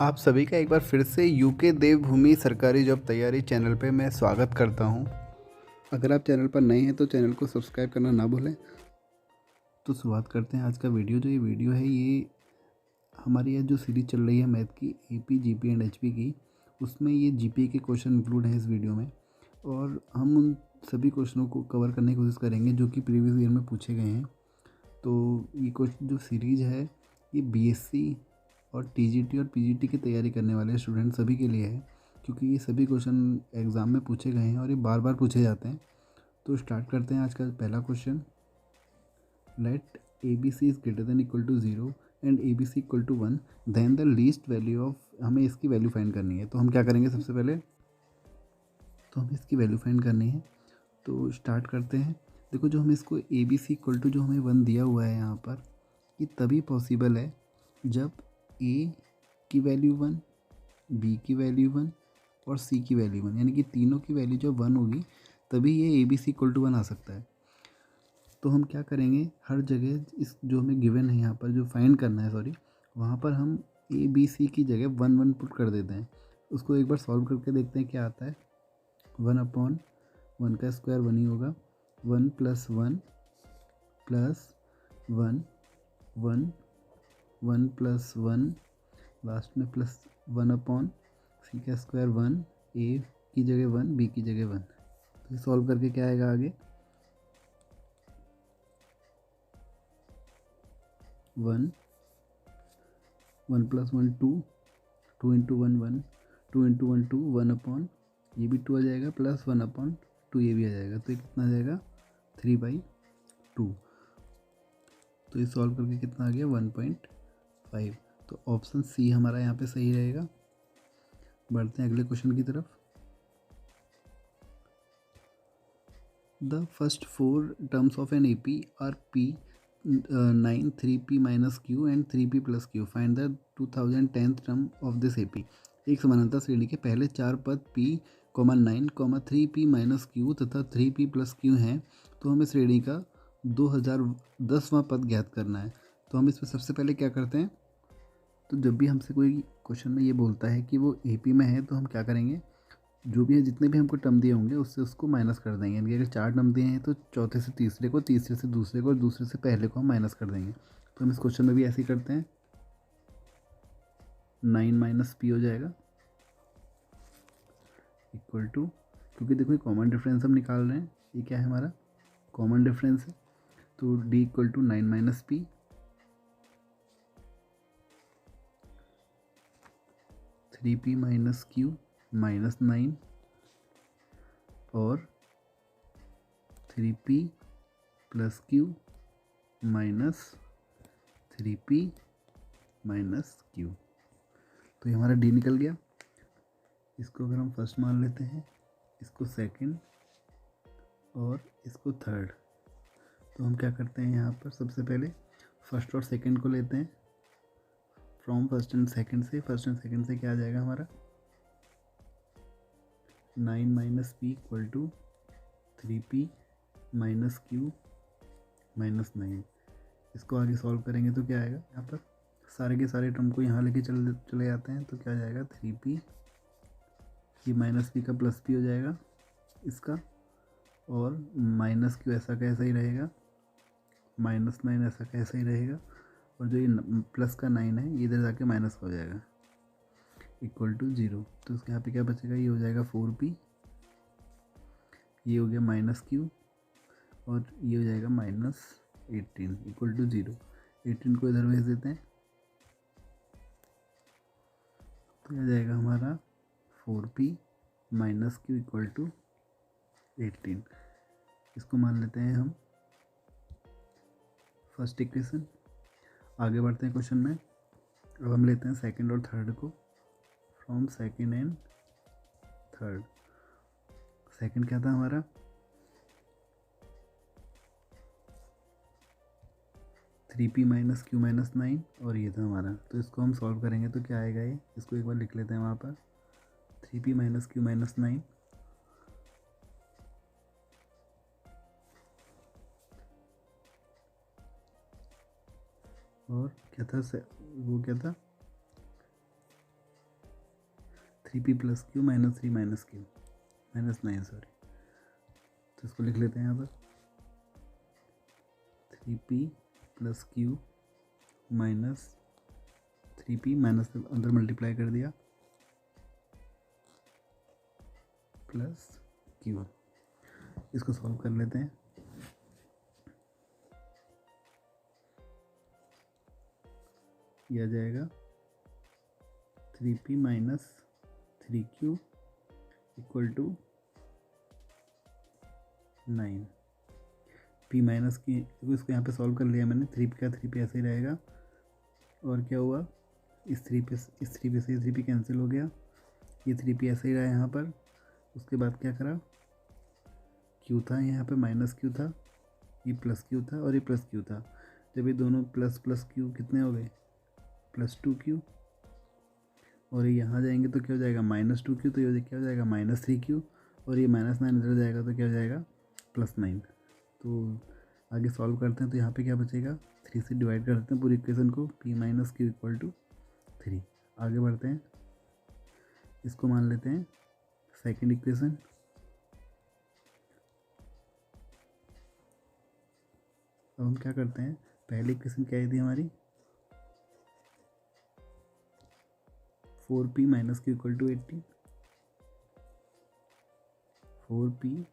आप सभी का एक बार फिर से यूके देवभूमि सरकारी जॉब तैयारी चैनल पे मैं स्वागत करता हूं। अगर आप चैनल पर नए हैं तो चैनल को सब्सक्राइब करना ना भूलें। तो शुरुआत करते हैं आज का वीडियो। जो ये वीडियो है ये हमारी यह जो सीरीज चल रही है मैथ की एपी जीपी एंड एचपी की, उसमें ये जीपी के क्वेश्चन इंक्लूड हैं इस वीडियो में। और हम उन सभी क्वेश्चनों को कवर करने की कोशिश करेंगे जो कि प्रीवियस ईयर में पूछे गए हैं। तो ये क्वेश्चन जो सीरीज है ये बीएससी और टीजीटी और पीजीटी की तैयारी करने वाले स्टूडेंट सभी के लिए है, क्योंकि ये सभी क्वेश्चन एग्ज़ाम में पूछे गए हैं और ये बार बार पूछे जाते हैं। तो स्टार्ट करते हैं आज का पहला question. Let A B C is greater than equal to 0 and A B C equal to 1, then the least value of, हमें इसकी वैल्यू फाइंड करनी है। तो हम क्या करेंगे, सबसे पहले तो हमें इसकी वैल्यू फाइंड करनी है। तो स्टार्ट करते हैं। देखो, जो हमें इसको A B C equal to जो हमें 1 दिया हुआ है यहाँ पर, ये तभी पॉसिबल है जब ए की वैल्यू 1, बी की वैल्यू 1 और सी की वैल्यू 1, यानी कि तीनों की वैल्यू जब 1 होगी तभी ये A B C equal to 1 आ सकता है। तो हम क्या करेंगे, हर जगह इस जो हमें गिवन है यहाँ पर जो फाइंड करना है, सॉरी, वहाँ पर हम ए बी सी की जगह 1 1 पुट कर देते हैं। उसको एक बार सॉल्व करके देखते हैं क्या आता है। 1/1 का स्क्वायर 1 ही होगा। 1 + 1 + 1 1 1 + 1 लास्ट में +1 सी का स्क्वायर 1, ए की जगह 1, बी की जगह 1। तो सॉल्व करके क्या आएगा आगे, 1 1 + 1 2, 2 × 1 1, 2 × 1 2, 1/, ये भी 2 आ जाएगा, +1/2 ये भी आ जाएगा। तो ये कितना आ जाएगा, 3/2। तो ये सॉल्व करके कितना आ गया, 1.5। तो ऑप्शन सी हमारा यहाँ पे सही रहेगा। बढ़ते हैं अगले क्वेश्चन की तरफ। The first four terms of an AP are P, 9, 3P minus Q and 3P plus Q. Find the 2010th term of this AP. एक समानांतर श्रेणी के पहले चार पद P, 9, 3P minus Q तथा 3P plus Q हैं। तो हमें श्रेणी का 2010वां पद ज्ञात करना है। तो हम इसमें सबसे पहले क्या करते हैं, तो जब भी हमसे कोई क्वेश्चन में ये बोलता है कि वो AP में है, तो हम क्या करेंगे, जो भी है जितने भी हमको टर्म दिए होंगे उससे उसको माइनस कर देंगे। यानी कि अगर 4 टर्म दिए हैं तो चौथे से तीसरे को, तीसरे से दूसरे को और दूसरे से पहले को हम माइनस कर देंगे। तो हम इस क्वेश्चन में भी ऐसे ही करते हैं। 9 - P हो जाएगा इक्वल टू, क्योंकि देखो ये कॉमन डिफरेंस हम निकाल रहे हैं, ये क्या है हमारा कॉमन डिफरेंस है। तो D equal to 9 - P, 3P - Q -9 और 3P + Q -3P - Q। तो ये हमारा D निकल गया। इसको अगर हम फर्स्ट मान लेते हैं, इसको सेकंड और इसको थर्ड, तो हम क्या करते हैं, यहाँ पर सबसे पहले फर्स्ट और सेकंड को लेते हैं। फ्रॉम फर्स्ट एंड सेकंड से, फर्स्ट एंड सेकंड से क्या आ जाएगा हमारा, 9 - P equal to 3P - Q -9। इसको आगे सॉल्व करेंगे तो क्या आएगा, यहाँ पर सारे के सारे टर्म को यहाँ लेके चले जाते हैं। तो क्या आ जाएगा, 3P, ये -P का +P हो जाएगा इसका, और -Q ऐसा का ऐसा ही रहेगा, -9 ऐसा का ऐसा ही रहेगा, और जो ये प्लस का 9 है ये इधर जाके माइनस हो जाएगा इक्वल टू 0। तो उसके यहाँ पे क्या बचेगा, ये हो जाएगा 4P, ये हो गया -Q, और ये हो जाएगा -18 इक्वल टू 0। 18 को इधर भेज देते हैं, तो आ जाएगा हमारा 4P - Q इक्वल टू 18। इसको मान लेते हैं हम फर्स्ट इक्वेशन। आगे बढ़ते हैं क्वेश्चन में। अब हम लेते हैं सेकंड और थर्ड को। From second and third, second क्या था हमारा, 3P - Q -9, और ये था हमारा। तो इसको हम सॉल्व करेंगे तो क्या आएगा, ये इसको एक बार लिख लेते हैं वहाँ पर, 3P - Q -9 और क्या था, वो क्या था, 3p plus Q minus 3 minus Q minus 9 sorry, तो इसको लिख लेते हैं यहाँ पर 3p plus Q minus 3p minus अंदर मल्टीप्लाई कर दिया प्लस क्यू। इसको सॉल्व कर लेते हैं। ये आ जाएगा 3p minus 3q equal to 9। p minus की इसको यहाँ पे सॉल्व कर लिया मैंने, 3p का 3p ऐसे ही रहेगा। और क्या हुआ, इस 3p से ये 3p कैंसिल हो गया, ये 3p ऐसे ही रहा यहाँ पर। उसके बाद क्या करा, q था यहाँ पे माइनस q था, ये प्लस q था और ये प्लस q था। जब ये दोनों प्लस प्लस q कितने हो गए, प्लस 2q। और ये यहाँ जाएंगे तो क्या हो जाएगा, माइनस 2q, तो ये क्या हो जाएगा माइनस 3q। और ये माइनस 9 इधर जाएगा तो क्या हो जाएगा प्लस 9। तो आगे सॉल्व करते हैं तो यहाँ पे क्या बचेगा, 3 से डिवाइड कर देते हैं पूरी इक्वेशन को, p minus Q equal to 3। आगे बढ़ते हैं, इसको मान लेते हैं सेकंड इक्वेशन। अब हम क्या करते हैं, पहली इक्वेशन क्या आई थी हमारी, 4p minus Q equal to 18। 4p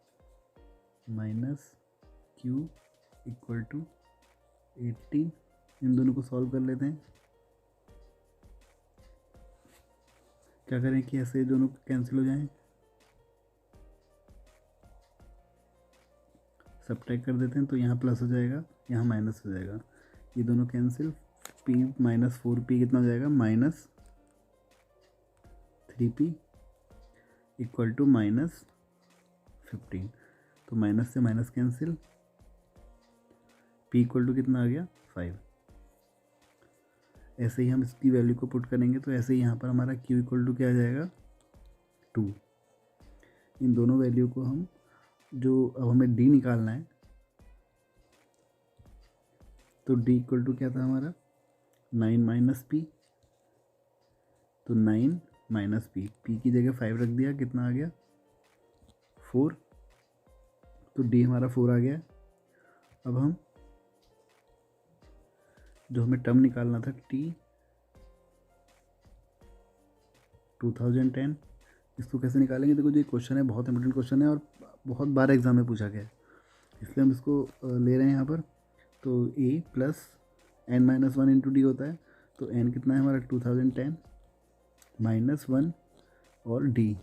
minus Q equal to 18। इन दोनों को सॉल्व कर लेते हैं। क्या करें कि ऐसे दोनों कैंसिल हो जाएं, सब्ट्रैक्ट कर देते हैं तो यहाँ प्लस हो जाएगा, यहाँ माइनस हो जाएगा, ये दोनों कैंसिल। p माइनस 4p कितना हो जाएगा, minus 3p equal to minus 15। तो माइनस से minus cancel, p equal to कितना आ गया 5। ऐसे ही हम इसकी वैल्यू को पुट करेंगे तो ऐसे ही यहाँ पर हमारा q इक्वल टू क्या आ जाएगा 2। इन दोनों वैल्यू को हम जो अब हमें d निकालना है, तो d इक्वल टू क्या था हमारा 9 माइनस p। तो 9 माइनस p, p की जगह 5 रख दिया, कितना आ गया 4। तो d हमारा 4 आ गया। अब हम जो हमें टर्म निकालना था t 2010, इसको कैसे निकालेंगे, देखो जो ये क्वेश्चन है बहुत इंपॉर्टेंट क्वेश्चन है और बहुत बार एग्जाम में पूछा गया है, इसलिए हम इसको ले रहे हैं यहाँ पर। तो a plus n minus 1 into D होता है, तो n कितना है हमारा 2010 माइनस 1 और d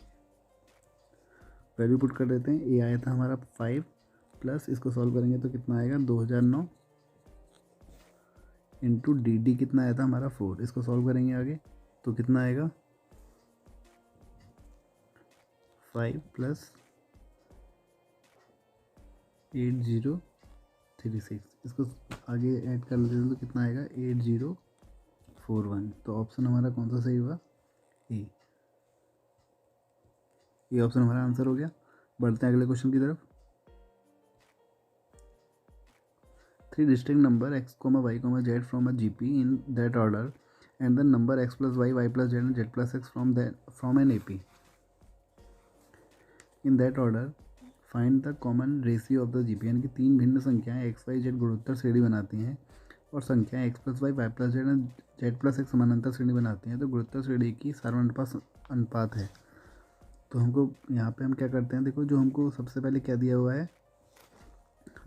वैल्यू पुट कर देते हैं। a आया था हमारा 5 प्लस इसको सॉल्व करेंगे तो कितना आएगा 2009 इंटू डी कितना आया था हमारा 4। इसको सॉल्व करेंगे आगे तो कितना आएगा 5 प्लस 8036। इसको आगे ऐड कर लेते हैं तो कितना आएगा 8041। तो ऑप्शन हमारा कौन सा सही हुआ, ए। ये ऑप्शन हमारा आंसर हो गया। बढ़ते हैं अगले क्वेश्चन की तरफ। 3 distinct number x, y, z from a GP in that order and the number x plus y, y plus z and z plus x from an AP in that order, find the common ratio of the GP। यानी कि 3 भिन्न संख्याएं x, y, z गुणोत्तर श्रेणी बनाती हैं और संख्याएं x plus y, y plus z और z plus x समानांतर श्रेणी बनाती हैं, तो गुणोत्तर श्रेणी की सार्वधातुक अनुपात है। तो हमको यहाँ पे हम क्या करते हैं, देखो जो हमको सबसे पहले क्या दिया हुआ है,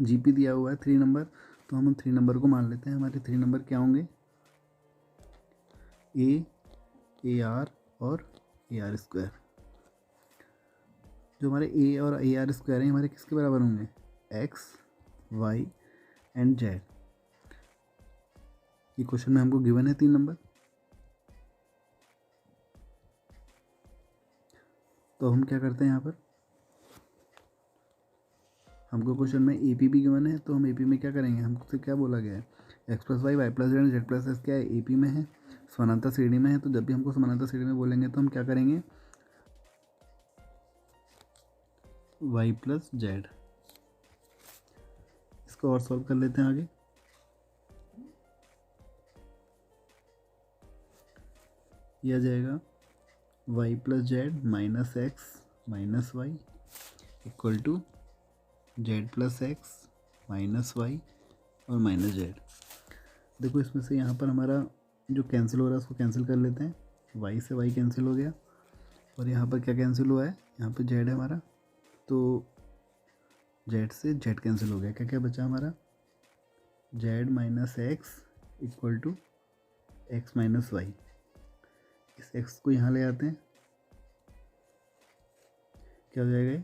GP दिया हुआ है 3 नंबर, तो हम 3 नंबर को मान लेते हैं। हमारे 3 नंबर क्या होंगे, A, AR और AR स्क्वायर। जो हमारे A और AR स्क्वायर हैं हमारे किसके बराबर होंगे, X, Y एंड Z। ये क्वेश्चन में हमको गिवन है 3 नंबर। तो हम क्या करते हैं यहाँ पर, हमको क्वेश्चन में AP भी गिवन है, तो हम AP में क्या करेंगे, हमसे क्या बोला गया है x plus Y, Y plus Z, Z plus X क्या है AP में है, समानांतर श्रेणी में है। तो जब भी हमको समानांतर श्रेणी में बोलेंगे तो हम क्या करेंगे y प्लस जेड। इसको और सॉल्व कर लेते हैं आगे। यह आ जाएगा Y plus Z minus X minus Y equal to Z plus X minus Y और माइनस जेड। देखो इसमें से यहाँ पर हमारा जो कैंसिल हो रहा है उसको कैंसिल कर लेते हैं। वाई से वाई कैंसिल हो गया और यहाँ पर क्या कैंसिल हुआ है, यहाँ पर जेड है हमारा, तो जेड से जेड कैंसिल हो गया। क्या क्या बचा हमारा, Z minus X equal to X minus Y. इस एक्स को यहाँ ले आते हैं, क्या हो जाएगा ये,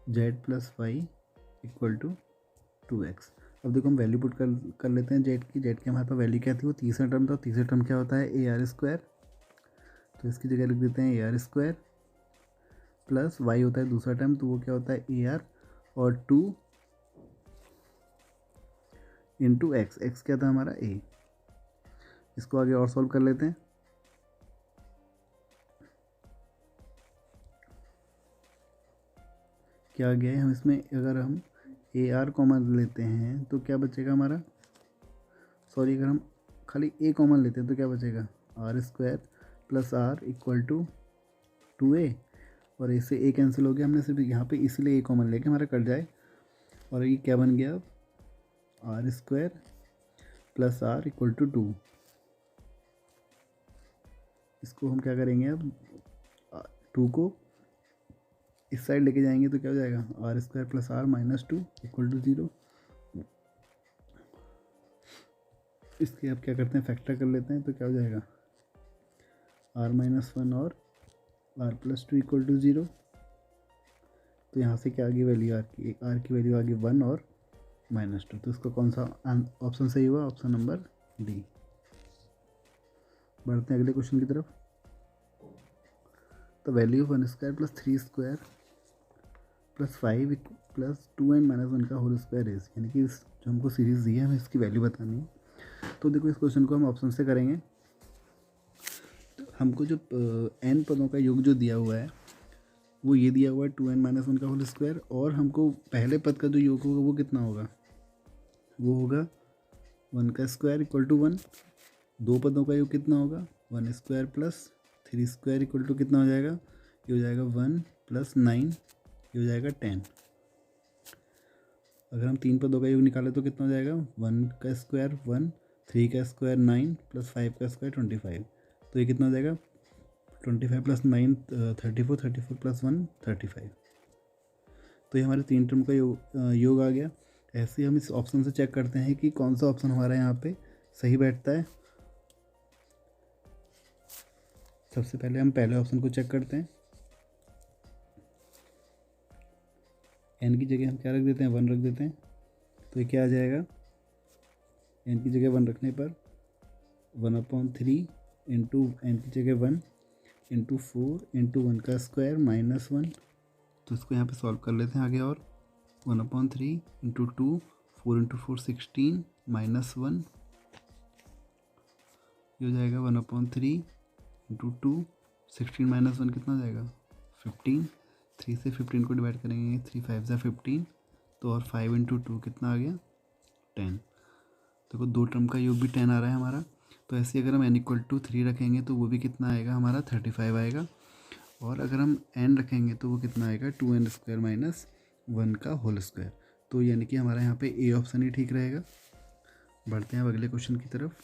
Z plus Y equal to 2x। अब देखो हम वैल्यू पुट कर लेते हैं जेड की। जेड की हमारे पास वैल्यू क्या थी, वो तीसरा टर्म था। तीसरा टर्म क्या होता है, ए आर स्क्वायर, तो इसकी जगह लिख देते हैं A R square plus Y होता है दूसरा टर्म, तो वो क्या होता है ए आर और 2 इंटू एक्स। एक्स क्या था हमारा ए। इसको आगे और सॉल्व कर लेते हैं। क्या आ गया है, हम इसमें अगर हम ए आर कॉमन लेते हैं तो क्या बचेगा हमारा, सॉरी अगर हम खाली ए कॉमन लेते हैं तो क्या बचेगा, R square plus R equal to 2a, और इससे ए कैंसिल हो गया। हमने सिर्फ यहाँ पे इसीलिए ए कॉमन लेके हमारा कट जाए, और ये क्या बन गया अब, R square plus R equal to 2। इसको हम क्या करेंगे अब, 2 को इस साइड लेके जाएंगे तो क्या हो जाएगा, R square plus R minus 2 equal to 0। इसके अब क्या करते हैं, फैक्टर कर लेते हैं, तो क्या हो जाएगा, आर माइनस 1 और आर प्लस 2 इक्वल टू 0। तो यहाँ से क्या आ गई वैल्यू आर की वैल्यू आ गई 1 और -2। तो इसका कौन सा ऑप्शन सही हुआ, ऑप्शन नंबर डी। बढ़ते हैं अगले क्वेश्चन की तरफ। तो value of 1 square plus 3 square plus 5 plus 2n minus 1 का होल स्क्वायर इज, यानी कि इस जो हमको सीरीज़ दी है हमें इसकी वैल्यू बतानी है। तो देखो इस क्वेश्चन को हम ऑप्शन से करेंगे। तो हमको जो n पदों का योग जो दिया हुआ है वो ये दिया हुआ है 2n माइनस 1 का होल स्क्वायर, और हमको पहले पद का जो योग होगा वो कितना होगा, वो होगा 1 का स्क्वायर इक्वल टू 1। दो पदों का योग कितना होगा, 1 square plus 3 square equal to कितना हो जाएगा, ये हो जाएगा 1 प्लस 9, ये हो जाएगा 10। अगर हम तीन पदों का योग निकालें तो कितना हो जाएगा, 1 का स्क्वायर 1, 3 का स्क्वायर 9 प्लस 5 का स्क्वायर 25। तो ये कितना हो जाएगा, 25 प्लस 9 34, 34 प्लस 1 35। तो ये हमारे तीन टर्म का योग आ गया। ऐसे ही हम इस ऑप्शन से चेक करते हैं कि कौन सा ऑप्शन हमारा यहाँ पे सही बैठता है। सबसे पहले हम पहले ऑप्शन को चेक करते हैं। n की जगह हम क्या रख देते हैं, 1 रख देते हैं। तो ये क्या आ जाएगा, n की जगह 1 रखने पर 1/3 इंटू n की जगह 1 इंटू 4 इंटू 1 का स्क्वायर माइनस 1। तो इसको यहाँ पे सॉल्व कर लेते हैं आगे, और 1/3 इंटू 2 4 इंटू 4 16 माइनस 1, ये हो जाएगा 1/3 इंटू 2 16 माइनस 1 कितना हो जाएगा 15। 3 से 15 को डिवाइड करेंगे, 3 5 ज़ा 15, तो और 5 इंटू 2 कितना आ गया 10। देखो दो टर्म का योग भी 10 आ रहा है हमारा। तो ऐसे अगर हम n इक्वल टू 3 रखेंगे तो वो भी कितना आएगा हमारा 35 आएगा, और अगर हम n रखेंगे तो वो कितना आएगा 2n स्क्वायर माइनस 1 का होल स्क्वायर। तो यानी कि हमारा यहाँ पे ए ऑप्शन ही ठीक रहेगा। बढ़ते हैं अब अगले क्वेश्चन की तरफ।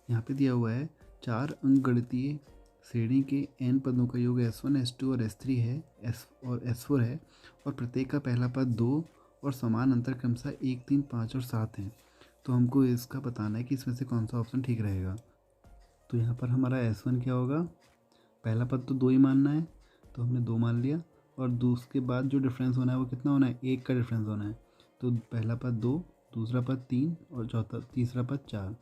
यहाँ पे दिया हुआ है 4 अंक गणितीय श्रेणी के n पदों का योग s1 s2 और s3 है, s और s4 है, और प्रत्येक का पहला पद 2 और समान अंतर क्रमशः 1 3 5 और 7 हैं। तो हमको इसका बताना है कि इसमें से कौन सा ऑप्शन ठीक रहेगा। तो यहाँ पर हमारा s1 क्या होगा, पहला पद तो 2 ही मानना है, तो हमने 2 मान लिया, और उसके बाद जो डिफरेंस होना है वो कितना होना है, 1 का डिफरेंस होना है। तो पहला पद 2, दूसरा पद 3 और तीसरा पद 4।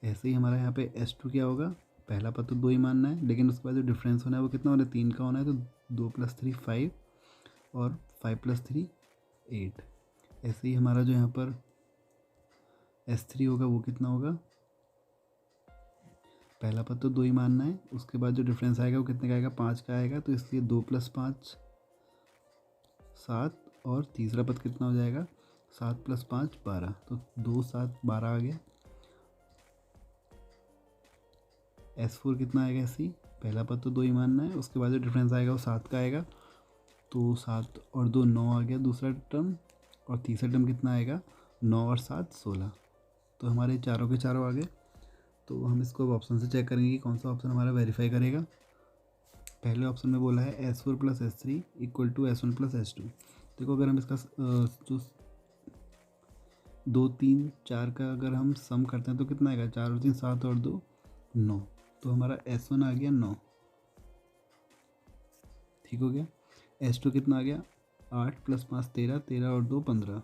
ऐसे ही हमारा यहाँ पे s2 क्या होगा, पहला पद तो 2 ही मानना है, लेकिन उसके बाद जो डिफरेंस होना है वो कितना होना है, 3 का होना है। तो 2 + 3 5 और 5 + 3 8। ऐसे ही हमारा जो यहाँ पर s3 होगा वो कितना होगा, पहला पद तो 2 ही मानना है, उसके बाद जो डिफरेंस आएगा वो कितने का आएगा, 5 का आएगा। तो इसलिए 2 + 5 7 और तीसरा पद कितना हो जाएगा 7 + 5 12, तो 2 7 12 आ गया। S4 कितना आएगा ऐसी, पहला पद तो 2 ही मानना है, उसके बाद जो डिफरेंस आएगा वो 7 का आएगा, तो 7 और 2 9 आ गया दूसरा टर्म, और तीसरा टर्म कितना आएगा 9 और 7 16, तो हमारे चारों के चारों आ गए। तो हम इसको अब ऑप्शन से चेक करेंगे कि कौन सा ऑप्शन हमारा वेरीफाई करेगा। पहले ऑप्शन में बोला है S4 + S3 = S1 + S2। देखो अगर हम इसका जो 2 3 4 का अगर हम सम करते हैं तो कितना आएगा, 4 और 3 7 और 2 9, तो हमारा S1 आ गया 9, ठीक हो गया। S2 कितना आ गया 8 + 5 13, 13 और 2 15।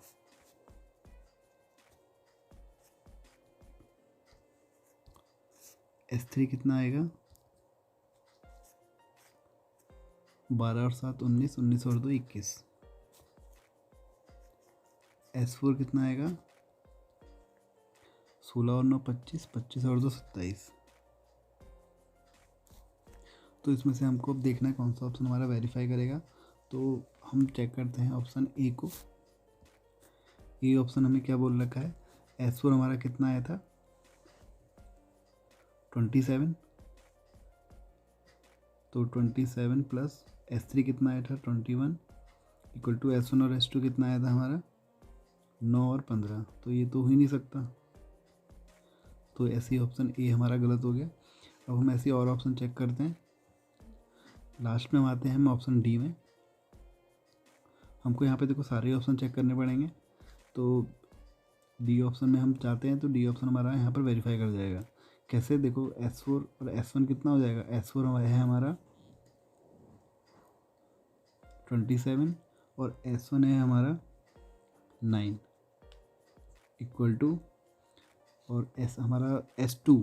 S3 कितना आएगा 12 और 7 19, 19 और 2 21। S4 कितना आएगा 16 और 9 25, 25 और 2 27। तो इसमें से हमको अब देखना है कौन सा ऑप्शन हमारा वेरीफाई करेगा। तो हम चेक करते हैं ऑप्शन ए को। ये ऑप्शन हमें क्या बोल रखा है, S4 हमारा कितना आया था 27, तो 27 प्लस S3 कितना आया था 21 = S1 और S2 कितना आया था हमारा 9 और 15, तो ये तो हो ही नहीं सकता, तो ऐसे ऑप्शन ए हमारा गलत हो गया। अब हम ऐसे और ऑप्शन चेक करते हैं। लास्ट में हम आते हैं हम ऑप्शन डी में। हमको यहाँ पे देखो सारे ऑप्शन चेक करने पड़ेंगे, तो डी ऑप्शन में हम चाहते हैं तो डी ऑप्शन हमारा यहाँ पर वेरीफाई कर जाएगा। कैसे, देखो S4 और S1 कितना हो जाएगा, S4 है हमारा 27 और S1 है हमारा 9 इक्वल टू, और S हमारा S2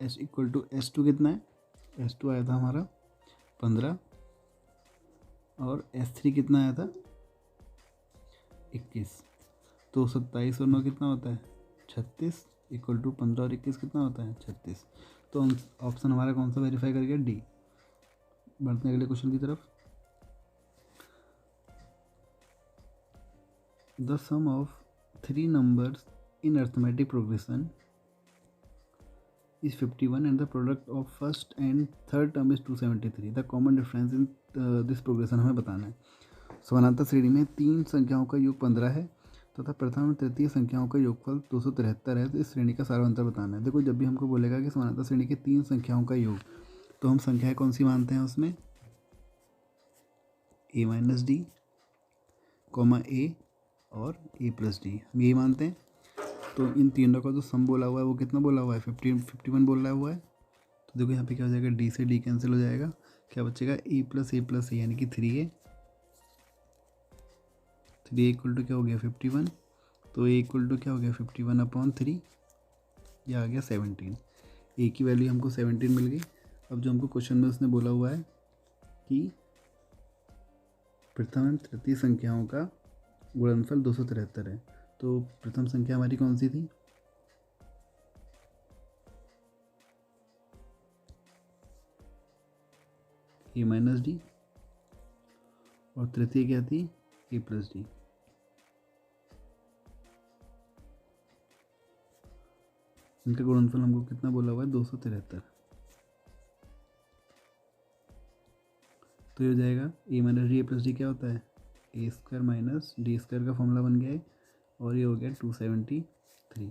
S2 कितना है, S2 आया था हमारा 15 और S3 कितना आया था 21, तो 27 और 9 कितना होता है 36 इक्वल टू 15 और 21 कितना होता है 36। तो ऑप्शन हमारा कौन सा वेरीफाई कर गया, डी। बढ़ते हैं अगले क्वेश्चन की तरफ। The sum of 3 numbers in arithmetic progression is 51 and the product of first and third term is 273. The common difference in this progression हमें बताना है। समानांतर श्रेणी में 3 संख्याओं का योग 15 है तथा प्रथम और तृतीय संख्याओं का योगफल 273 है, तो इस श्रेणी का सारा अंतर बताना है। देखो जब भी हमको बोलेगा कि समानांतर श्रेणी की 3 संख्याओं का योग, तो हम संख्याएं कौन सी मानते हैं उसमें, a - d, a और a+d, हम यही मानते हैं। तो इन तीनों का जो सम बोला हुआ है वो कितना बोला हुआ है 51 बोला हुआ है। तो देखो यहाँ पे क्या हो जाएगा, डी से डी कैंसिल हो जाएगा, क्या बचेगा a+a+a यानी कि 3a इक्वल टू क्या हो गया 51, तो a इक्वल टू क्या हो गया 51/3, यह आ गया 17। a की वैल्यू हमको 17 मिल गई। अब जो हमको क्वेश्चन में उसने बोला हुआ है कि प्रथम एवं तृतीय संख्याओं का गुणनफल 273 है, तो प्रथम संख्या हमारी कौन सी थी, a-d, और तृतीय क्या थी a+d। इनका गुणनफल हमको कितना बोला हुआ है 273, तो ये हो जाएगा a - d a+d क्या होता है a² - d² का फॉर्मूला बन गया है, और ये हो गया 273।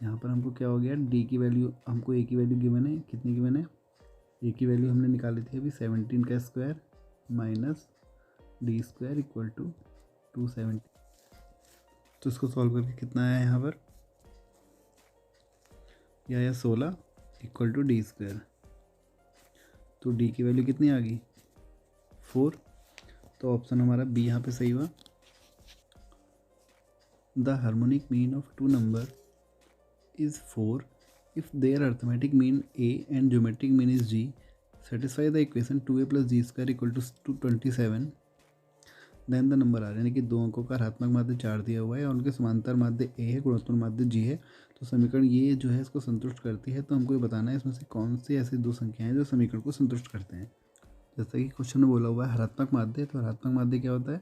यहाँ पर हमको क्या हो गया, डी की वैल्यू, हमको ए की वैल्यू गिवन है, कितनी गिवन है, ए की वैल्यू हमने निकाली थी अभी 17 का square minus d² equal to 270। तो इसको सॉल्व करके कितना आया यहाँ पर, यह आया 16 इक्वल टू d², तो डी की वैल्यू कितनी आ गई 4, तो ऑप्शन हमारा बी यहाँ पे सही हुआ। The harmonic mean of 2 number is 4 if their arithmetic mean a and geometric mean is g. Satisfy the equation 2a plus g square equal to 227, then the number are, यानी कि दो अंकों का ऋणात्मक माध्य 4 दिया हुआ है और उनके समांतर माध्य a है, गुणोत्तर माध्य g है, तो समीकरण ये जो है इसको संतुष्ट करती है। तो हमको ये बताना है इसमें से कौन सी ऐसी दो संख्याएं हैं जो समीकरण को संतुष्ट करते हैं। जैसा कि क्वेश्चन में बोला हुआ है ऋणात्मक माध्य, तो ऋणात्मक माध्य क्या होता है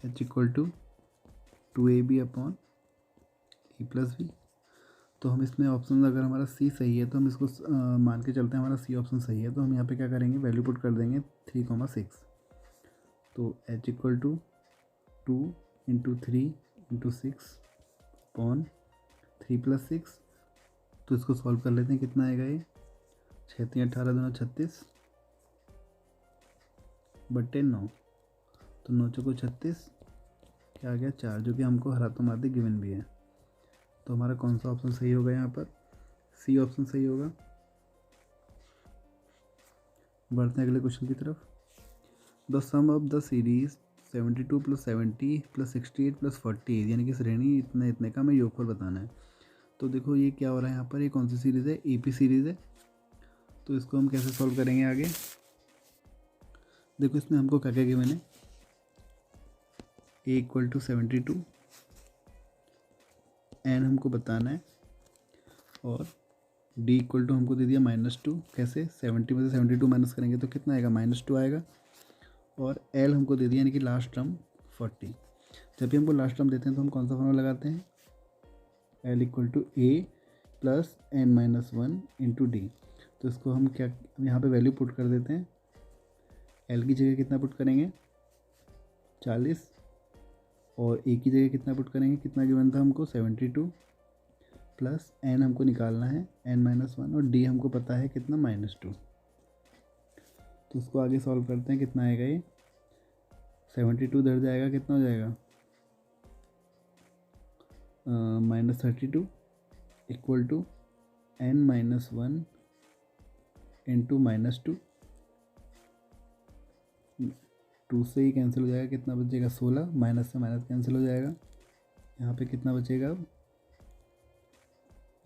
H equal to 2ab upon A plus B. तो हम इसमें ऑप्शन, अगर हमारा सी सही है तो हम इसको मान के चलते हैं हमारा सी ऑप्शन सही है, तो हम यहाँ पे क्या करेंगे, वैल्यू पुट कर देंगे 3,6। तो H equal to 2 into 3 into 6 upon 3 + 6। तो इसको सॉल्व कर लेते हैं, कितना आएगा ये, 6 × 18 2 × 36 बटे 9। तो 9 × 4 = 36, क्या आ गया 4, जो कि हमको हरातों मादे गिवन भी है। तो हमारा कौन सा ऑप्शन सही होगा, यहाँ पर सी ऑप्शन सही होगा। बढ़ते हैं अगले क्वेश्चन की तरफ। The sum of the series 72 + 70 + 68 + 40, यानी कि श्रेणी इतने इतने का हमें योगफल बताना है। तो देखो ये क्या हो रहा है यहाँ पर, ये कौन सी सीरीज़ है, एपी सीरीज़ है। तो इसको हम कैसे सॉल्व करेंगे आगे, देखो इसमें हमको क्या क्या गिवन है, ए इक्वल टू 72, एन हमको बताना है, और डी इक्वल टू हमको दे दिया -2। कैसे, 70 में से 72 माइनस करेंगे तो कितना आएगा, -2 आएगा। और एल हमको दे दिया, यानी कि लास्ट टर्म 40। जब भी हमको लास्ट टर्म देते हैं तो हम कौन सा फॉर्मूला लगाते हैं, L equal to A plus n-1 into D. तो इसको हम क्या, यहाँ पे वैल्यू पुट कर देते हैं। एल की जगह कितना पुट करेंगे, 40, और ए की जगह कितना पुट करेंगे, कितना गिवन था हमको 72, प्लस एन हमको निकालना है n-1, और डी हमको पता है कितना -2। तो उसको आगे सॉल्व करते हैं, कितना आएगा ये, 72 इधर जाएगा, कितना हो जाएगा, -32 इक्वल टू n-1 इंटू -2। 2 से ही कैंसिल हो जाएगा, कितना बचेगा 16, माइनस से माइनस कैंसिल हो जाएगा। यहाँ पे कितना बचेगा अब,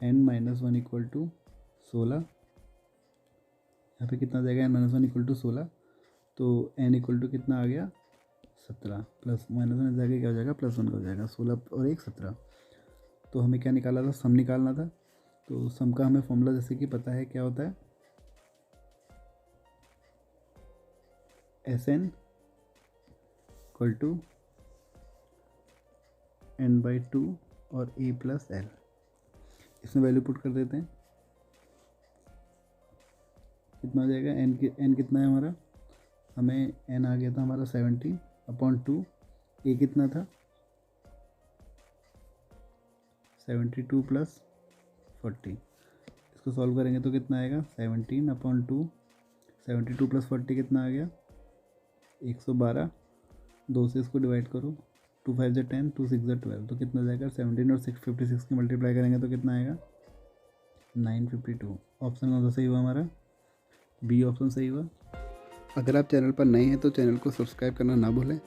n-1 इक्वल टू 16। यहाँ पे कितना जाएगा, n-1 इक्वल टू 16। तो n इक्वल टू कितना आ गया 17, प्लस -1 जाएगा, क्या हो जाएगा, +1 का हो जाएगा, 16 और 1 17। तो हमें क्या निकाला था, सम निकालना था। तो सम का हमें फॉर्मूला जैसे कि पता है, क्या होता है, Sn इक्वल टू n/2 और a + l। इसमें वैल्यू पुट कर देते हैं, कितना हो जाएगा, n कितना है हमारा, हमें n आ गया था हमारा 70/2, a कितना था 72 + 40। इसको सॉल्व करेंगे तो कितना आएगा, 17/2, 72 + 40 कितना आ गया, 112। 2 से इसको डिवाइड करो, 2 5 = 10, 2 6 = 12। तो कितना जाएगा, 17 और 56 की मल्टीप्लाई करेंगे तो कितना आएगा, 952। ऑप्शन कौन सा सही हुआ हमारा, बी ऑप्शन सही हुआ। अगर आप चैनल पर नए हैं तो चैनल को सब्सक्राइब करना ना भूलें।